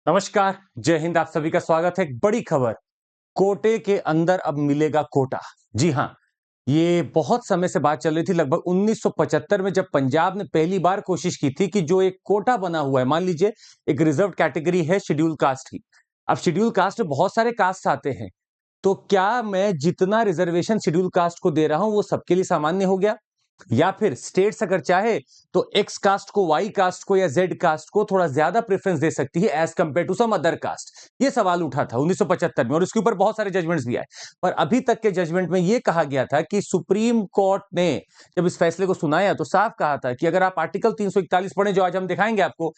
नमस्कार, जय हिंद। आप सभी का स्वागत है। एक बड़ी खबर, कोटे के अंदर अब मिलेगा कोटा। जी हां, ये बहुत समय से बात चल रही थी। लगभग 1975 में जब पंजाब ने पहली बार कोशिश की थी कि जो एक कोटा बना हुआ है, मान लीजिए एक रिजर्व कैटेगरी है शेड्यूल कास्ट की। अब शेड्यूल कास्ट में बहुत सारे कास्ट आते हैं, तो क्या मैं जितना रिजर्वेशन शेड्यूल कास्ट को दे रहा हूं वो सबके लिए सामान्य हो गया, या फिर स्टेट्स अगर चाहे तो एक्स कास्ट को, वाई कास्ट को या जेड कास्ट को थोड़ा ज्यादा प्रेफरेंस दे सकती है as compared to some other caste. ये सवाल उठा था 1975 में और इसके ऊपर बहुत सारे जजमेंट्स भी आए। पर अभी तक के जजमेंट में यह कहा गया था कि सुप्रीम कोर्ट ने जब इस फैसले को सुनाया तो साफ कहा था कि अगर आप आर्टिकल 341 पढ़े, जो आज हम दिखाएंगे आपको,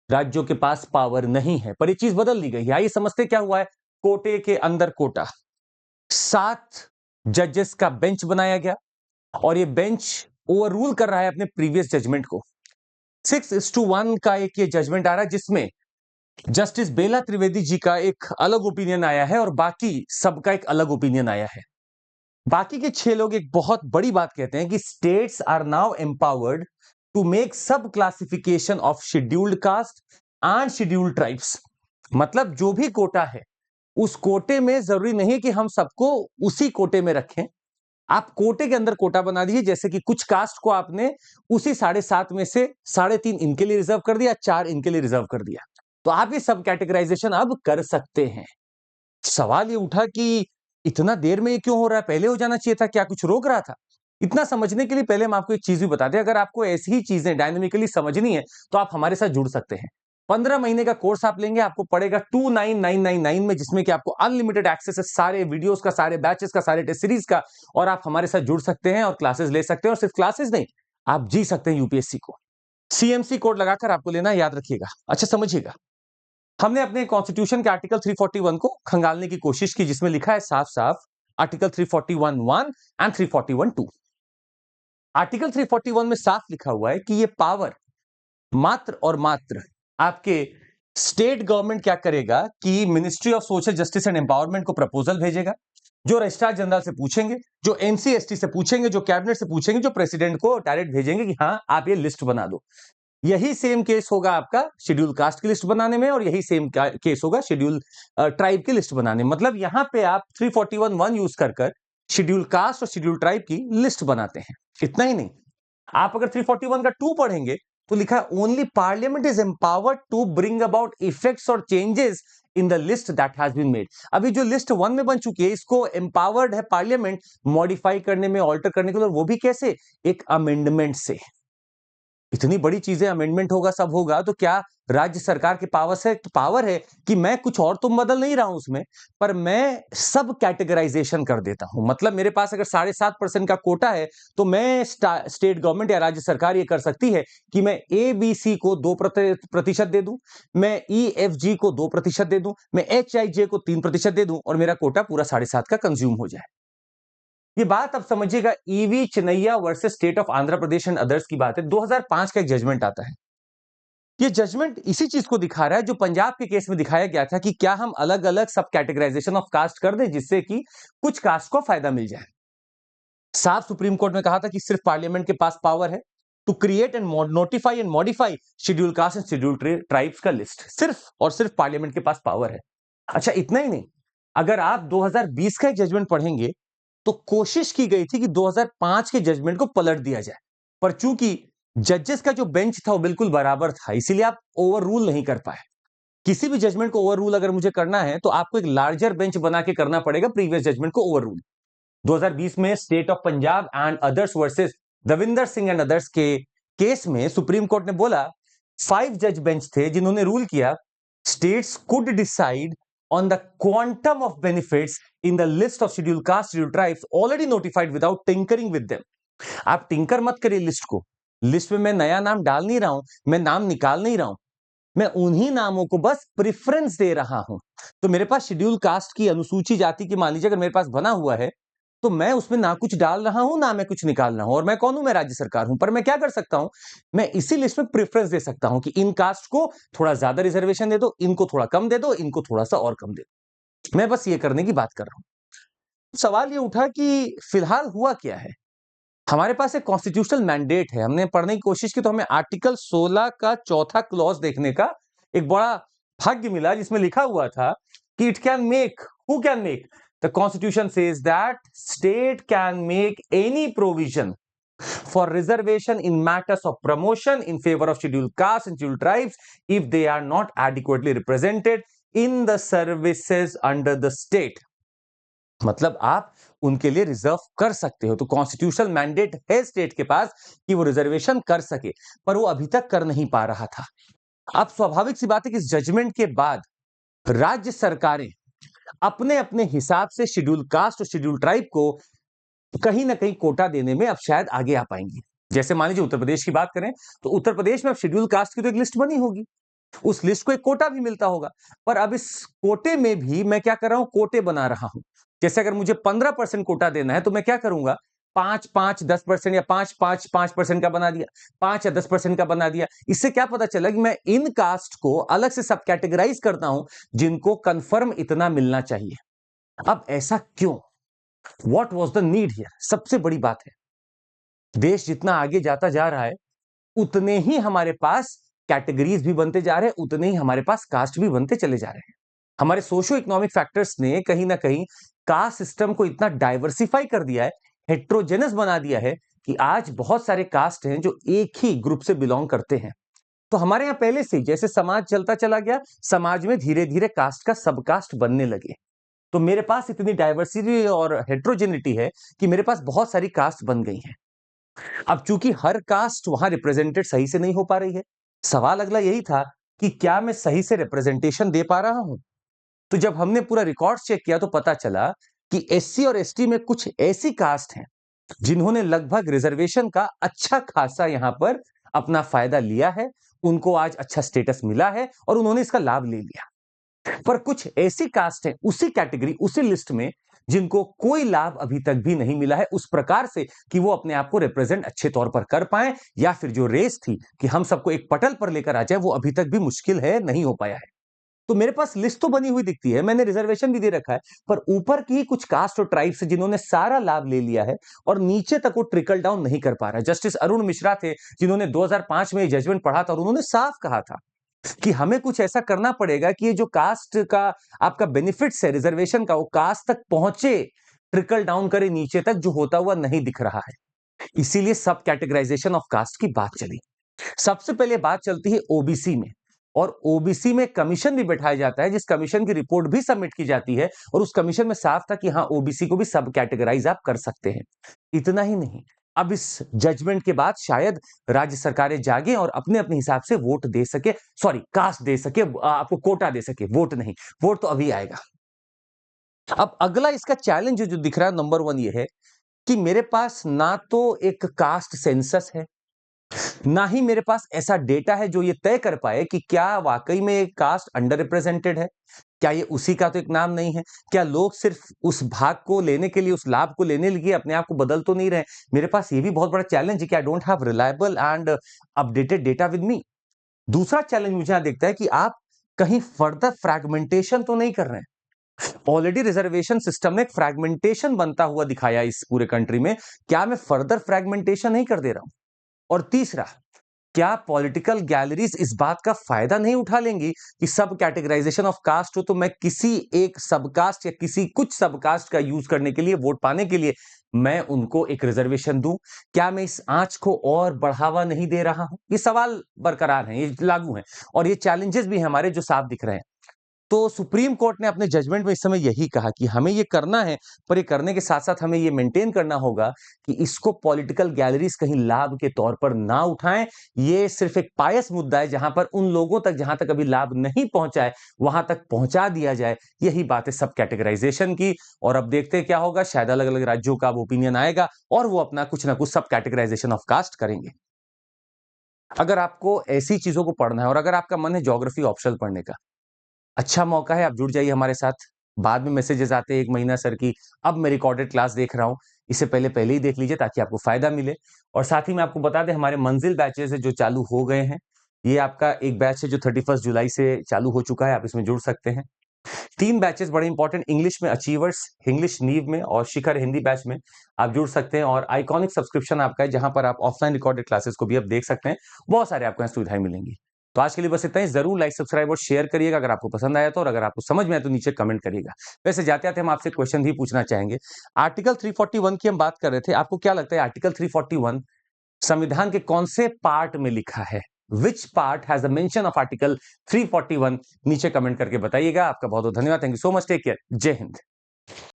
राज्यों के पास पावर नहीं है। पर ये चीज बदल दी गई है। आइए समझते क्या हुआ है। कोटे के अंदर कोटा, 7 जजेस का बेंच बनाया गया और ये बेंच ओवर रूल कर रहा है अपने प्रीवियस जजमेंट को। 6:1 का एक ये जजमेंट आ रहा है जिसमें जस्टिस बेला त्रिवेदी जी का एक अलग ओपिनियन आया है और बाकी सबका एक अलग ओपिनियन आया है। बाकी के 6 लोग एक बहुत बड़ी बात कहते हैं कि states are now empowered to make sub classification of scheduled caste and scheduled tribes. मतलब जो भी कोटा है उस कोटे में जरूरी नहीं कि हम सबको उसी कोटे में रखें। आप कोटे के अंदर कोटा बना दीजिए, जैसे कि कुछ कास्ट को आपने उसी 7.5 में से 3.5 इनके लिए रिजर्व कर दिया, 4 इनके लिए रिजर्व कर दिया, तो आप ये सब कैटेगराइजेशन अब कर सकते हैं। सवाल ये उठा कि इतना देर में ये क्यों हो रहा है, पहले हो जाना चाहिए था, क्या कुछ रोक रहा था? इतना समझने के लिए पहले हम आपको एक चीज भी बता दें। अगर आपको ऐसी ही चीजें डायनामिकली समझनी है तो आप हमारे साथ जुड़ सकते हैं। 15 महीने का कोर्स आप लेंगे, आपको पड़ेगा 29999 में, जिसमें कि आपको अनलिमिटेड एक्सेस है सारे वीडियोस का, सारे बैचेस का, सारे टेस्ट सीरीज का। और आप हमारे साथ जुड़ सकते हैं और क्लासेस ले सकते हैं। और सिर्फ क्लासेस नहीं, आप जी सकते हैं यूपीएससी को। सीएमसी कोड लगाकर आपको लेना, याद रखिएगा। अच्छा समझिएगा, हमने अपने कॉन्स्टिट्यूशन के आर्टिकल 341 को खंगालने की कोशिश की, जिसमें लिखा है साफ साफ आर्टिकल 341(1) एंड 341(2). आर्टिकल 341 में साफ लिखा हुआ है कि ये पावर मात्र और मात्र आपके स्टेट गवर्नमेंट क्या करेगा कि ministry of social justice and empowerment को प्रपोजल भेजेगा, जो रजिस्ट्रार जनरल से पूछेंगे, जो एनसीएसटी से पूछेंगे, जो कैबिनेट से पूछेंगे, जो प्रेसिडेंट को डायरेक्ट भेजेंगे कि हाँ आप ये लिस्ट बना दो। यही सेम केस होगा आपका शेड्यूल कास्ट की लिस्ट बनाने में, और यही सेम केस होगा शेड्यूल ट्राइब की लिस्ट बनाने में। मतलब यहां पे आप 341(1) यूज कर शेड्यूल कास्ट और शेड्यूल ट्राइब की लिस्ट बनाते हैं। इतना ही नहीं, आप अगर 341 का 2 पढ़ेंगे तो लिखा है only parliament is empowered to bring about effects और changes in the list that has been made. अभी जो लिस्ट 1 में बन चुकी है, इसको एम्पावर्ड है पार्लियामेंट मॉडिफाई करने में, ऑल्टर करने के लिए, वो भी कैसे? एक अमेंडमेंट से। इतनी बड़ी चीजें, अमेंडमेंट होगा, सब होगा, तो क्या राज्य सरकार के पावर है कि मैं कुछ और तुम बदल नहीं रहा हूं उसमें, पर मैं सब कैटेगराइजेशन कर देता हूं। मतलब मेरे पास अगर 7.5% का कोटा है तो मैं स्टेट गवर्नमेंट या राज्य सरकार ये कर सकती है कि मैं ABC को 2% दे दूं, मैं EFG को 2% दे दूं, मैं HIJ को 3% दे दूं, और मेरा कोटा पूरा 7.5 का कंज्यूम हो जाए। ये बात अब समझिएगा, EV Chinnaiah versus state of Andhra Pradesh and others की बात है। 2005 का एक जजमेंट आता है। ये जजमेंट इसी चीज को दिखा रहा है जो पंजाब के केस में दिखाया गया था कि क्या हम अलग अलग सब कैटेगराइजेशन ऑफ कास्ट कर दें जिससे कि कुछ कास्ट को फायदा मिल जाए। साफ सुप्रीम कोर्ट ने कहा था कि सिर्फ पार्लियामेंट के पास पावर है to create and notify and modify schedule caste and schedule tribes का लिस्ट। सिर्फ और सिर्फ पार्लियामेंट के पास पावर है। अच्छा इतना ही नहीं, अगर आप 2020 का एक जजमेंट पढ़ेंगे तो कोशिश की गई थी कि 2005 के जजमेंट को पलट दिया जाए, पर चूंकि जजेस का जो बेंच था वो बिल्कुल बराबर था, इसीलिए आप ओवर रूल नहीं कर पाए। किसी भी जजमेंट को ओवर रूल अगर मुझे करना है तो आपको एक लार्जर बेंच बना के करना पड़ेगा प्रीवियस जजमेंट को ओवर रूल। 2020 में state of Punjab and others versus Davinder Singh and others के केस में सुप्रीम कोर्ट ने बोला, 5 जज बेंच थे जिन्होंने रूल किया, states could decide on the quantum of benefits in the list of scheduled caste, scheduled tribes already notified without tinkering with them। आप tinker मत करिए लिस्ट को। लिस्ट में मैं नया नाम डाल नहीं रहा हूं, मैं नाम निकाल नहीं रहा हूं, मैं उन्हीं नामों को बस प्रेफरेंस दे रहा हूं। तो मेरे पास शेड्यूल कास्ट की, अनुसूची जाति की, मान लीजिए अगर मेरे पास बना हुआ है तो मैं उसमें ना कुछ डाल रहा हूं ना मैं कुछ निकाल रहा हूं। और मैं कौन हूं? मैं राज्य सरकार हूं। पर मैं क्या कर सकता हूं? मैं इसी लिस्ट में प्रेफरेंस दे सकता हूं कि इन कास्ट को थोड़ा ज्यादा रिजर्वेशन दे दो, इनको थोड़ा कम दे दो, इनको थोड़ा सा और कम दे दो। मैं बस ये करने की बात कर रहा हूं। सवाल ये उठा कि फिलहाल हुआ क्या है। हमारे पास एक कॉन्स्टिट्यूशनल मैंडेट है, हमने पढ़ने की कोशिश की तो हमें आर्टिकल 16 का चौथा क्लॉज देखने का एक बड़ा भाग्य मिला जिसमें लिखा हुआ था कि it can make, who can make, the constitution says that state can make any provision for reservation in matters of promotion in favor of scheduled castes and scheduled tribes if they are not adequately represented in the services under the state. मतलब आप उनके लिए reserve कर सकते हो, तो constitutional mandate है state के पास कि वो रिजर्वेशन कर सके, पर वो अभी तक कर नहीं पा रहा था। अब स्वाभाविक सी बात है कि इस जजमेंट के बाद राज्य सरकारें अपने अपने हिसाब से शेड्यूल कास्ट और शेड्यूल ट्राइब को कहीं ना कहीं कोटा देने में अब शायद आगे आ पाएंगी। जैसे मान लीजिए उत्तर प्रदेश की बात करें तो उत्तर प्रदेश में अब शेड्यूल कास्ट की तो एक लिस्ट बनी होगी, उस लिस्ट को एक कोटा भी मिलता होगा, पर अब इस कोटे में भी मैं क्या कर रहा हूं, कोटे बना रहा हूं। जैसे अगर मुझे 15% कोटा देना है तो मैं क्या करूंगा, 5-5-10% या 5-5-5% का बना दिया, 5 या 10% का बना दिया। इससे क्या पता चला कि मैं इन कास्ट को अलग से सब कैटेगराइज करता हूं जिनको कंफर्म इतना मिलना चाहिए। अब ऐसा क्यों, what was the need here? सबसे बड़ी बात है, देश जितना आगे जाता जा रहा है उतने ही हमारे पास कैटेगरीज भी बनते जा रहे हैं, उतने ही हमारे पास कास्ट भी बनते चले जा रहे हैं। हमारे सोशो इकोनॉमिक फैक्टर्स ने कहीं ना कहीं कास्ट सिस्टम को इतना डाइवर्सिफाई कर दिया है, हेट्रोजेनस बना दिया है कि आज बहुत सारे कास्ट हैं जो एक ही ग्रुप से बिलोंग करते हैं। तो हमारे यहां पहले से जैसे समाज चलता चला गया, समाज में धीरे धीरे कास्ट का सब कास्ट बनने लगे। तो मेरे पास इतनी डाइवर्सिटी और हेट्रोजेनिटी है कि मेरे पास बहुत सारी कास्ट बन गई हैं। अब चूंकि हर कास्ट वहां रिप्रेजेंटेड सही से नहीं हो पा रही है, सवाल अगला यही था कि क्या मैं सही से रिप्रेजेंटेशन दे पा रहा हूं? तो जब हमने पूरा रिकॉर्ड चेक किया तो पता चला कि एससी और एसटी में कुछ ऐसी कास्ट हैं जिन्होंने लगभग रिजर्वेशन का अच्छा खासा यहां पर अपना फायदा लिया है, उनको आज अच्छा स्टेटस मिला है और उन्होंने इसका लाभ ले लिया। पर कुछ ऐसी कास्ट है उसी कैटेगरी, उसी लिस्ट में, जिनको कोई लाभ अभी तक भी नहीं मिला है उस प्रकार से कि वो अपने आप को रिप्रेजेंट अच्छे तौर पर कर पाए, या फिर जो रेस थी कि हम सबको एक पटल पर लेकर आ जाए वो अभी तक भी मुश्किल है, नहीं हो पाया है। तो मेरे पास लिस्ट तो बनी हुई दिखती है, मैंने रिजर्वेशन भी दे रखा है, पर ऊपर की कुछ कास्ट और ट्राइब्स से जिन्होंने सारा लाभ ले लिया है और नीचे तक वो ट्रिकल डाउन नहीं कर पा रहा है। जस्टिस अरुण मिश्रा थे जिन्होंने 2005 में जजमेंट पढ़ा था और उन्होंने साफ कहा था कि हमें कुछ ऐसा करना पड़ेगा कि ये जो कास्ट का आपका बेनिफिट्स है रिजर्वेशन का, वो कास्ट तक पहुंचे, ट्रिकल डाउन करे नीचे तक, जो होता हुआ नहीं दिख रहा है। इसीलिए सब कैटेगराइजेशन ऑफ कास्ट की बात चली। सबसे पहले बात चलती है ओबीसी में, और ओबीसी में कमीशन भी बैठाया जाता है जिस कमीशन की रिपोर्ट भी सबमिट की जाती है, और उस कमीशन में साफ था कि हाँ ओबीसी को भी सब कैटेगराइज आप कर सकते हैं। इतना ही नहीं, अब इस जजमेंट के बाद शायद राज्य सरकारें जागे और अपने अपने हिसाब से वोट दे सके, सॉरी कास्ट दे सके, आपको कोटा दे सके, वोट नहीं, वोट तो अभी आएगा। अब अगला इसका चैलेंज जो दिख रहा है नंबर 1 ये है कि मेरे पास ना तो एक कास्ट सेंसस है, ना ही मेरे पास ऐसा डेटा है जो ये तय कर पाए कि क्या वाकई में एक कास्ट अंडर रिप्रेजेंटेड है, क्या ये उसी का तो एक नाम नहीं है, क्या लोग सिर्फ उस भाग को लेने के लिए, उस लाभ को लेने के लिए अपने आप को बदल तो नहीं रहे। मेरे पास ये भी बहुत बड़ा चैलेंज है कि I don't have reliable and updated data with me. दूसरा चैलेंज मुझे यहां दिखता है कि आप कहीं फर्दर फ्रैगमेंटेशन तो नहीं कर रहे हैं। ऑलरेडी रिजर्वेशन सिस्टम ने एक फ्रैगमेंटेशन बनता हुआ दिखाया इस पूरे कंट्री में, क्या मैं फर्दर फ्रैगमेंटेशन नहीं कर दे रहा हूं? और तीसरा, क्या पॉलिटिकल गैलरीज इस बात का फायदा नहीं उठा लेंगी कि सब कैटेगराइजेशन ऑफ कास्ट हो तो मैं किसी एक सबकास्ट या किसी कुछ सबकास्ट का यूज करने के लिए, वोट पाने के लिए मैं उनको एक रिजर्वेशन दूं? क्या मैं इस आंच को और बढ़ावा नहीं दे रहा हूं? ये सवाल बरकरार हैं, ये लागू हैं, और ये चैलेंजेस भी हमारे जो साफ दिख रहे हैं। तो सुप्रीम कोर्ट ने अपने जजमेंट में इस समय यही कहा कि हमें ये करना है, पर ये करने के साथ साथ हमें ये मेंटेन करना होगा कि इसको पॉलिटिकल गैलरीज कहीं लाभ के तौर पर ना उठाएं। ये सिर्फ एक पायस मुद्दा है जहां पर उन लोगों तक जहां तक अभी लाभ नहीं पहुंचा है वहां तक पहुंचा दिया जाए। यही बात है सब कैटेगराइजेशन की, और अब देखते हैं क्या होगा, शायद अलग अलग राज्यों का अब ओपिनियन आएगा और वो अपना कुछ ना कुछ सब कैटेगराइजेशन ऑफ कास्ट करेंगे। अगर आपको ऐसी चीजों को पढ़ना है और अगर आपका मन है ज्योग्राफी ऑप्शनल पढ़ने का, अच्छा मौका है, आप जुड़ जाइए हमारे साथ। बाद में मैसेजेस आते हैं 1 महीना सर की अब मैं रिकॉर्डेड क्लास देख रहा हूं, इससे पहले पहले ही देख लीजिए ताकि आपको फायदा मिले। और साथ ही मैं आपको बता दें हमारे मंजिल बैचेस है जो चालू हो गए हैं। ये आपका एक बैच है जो 31 जुलाई से चालू हो चुका है, आप इसमें जुड़ सकते हैं। 3 बैचेस बड़े इंपॉर्टेंट, इंग्लिश में अचीवर्स, इंग्लिश नीव में और शिखर हिंदी बैच में आप जुड़ सकते हैं। और आइकॉनिक सब्सक्रिप्शन आपका है जहां पर आप ऑफलाइन रिकॉर्डेड क्लासेस को भी आप देख सकते हैं, बहुत सारे आपको सुविधाएं मिलेंगी। तो आज के लिए बस इतना ही। जरूर लाइक, सब्सक्राइब और शेयर करिएगा अगर आपको पसंद आया तो, और अगर आपको समझ में आए तो नीचे कमेंट करिएगा। वैसे जाते आते हम आपसे क्वेश्चन भी पूछना चाहेंगे। आर्टिकल 341 की हम बात कर रहे थे, आपको क्या लगता है आर्टिकल 341 संविधान के कौन से पार्ट में लिखा है? Which part has the mention of article 341? नीचे कमेंट करके बताइएगा। आपका बहुत बहुत धन्यवाद। Thank you so much. Take care. जय हिंद।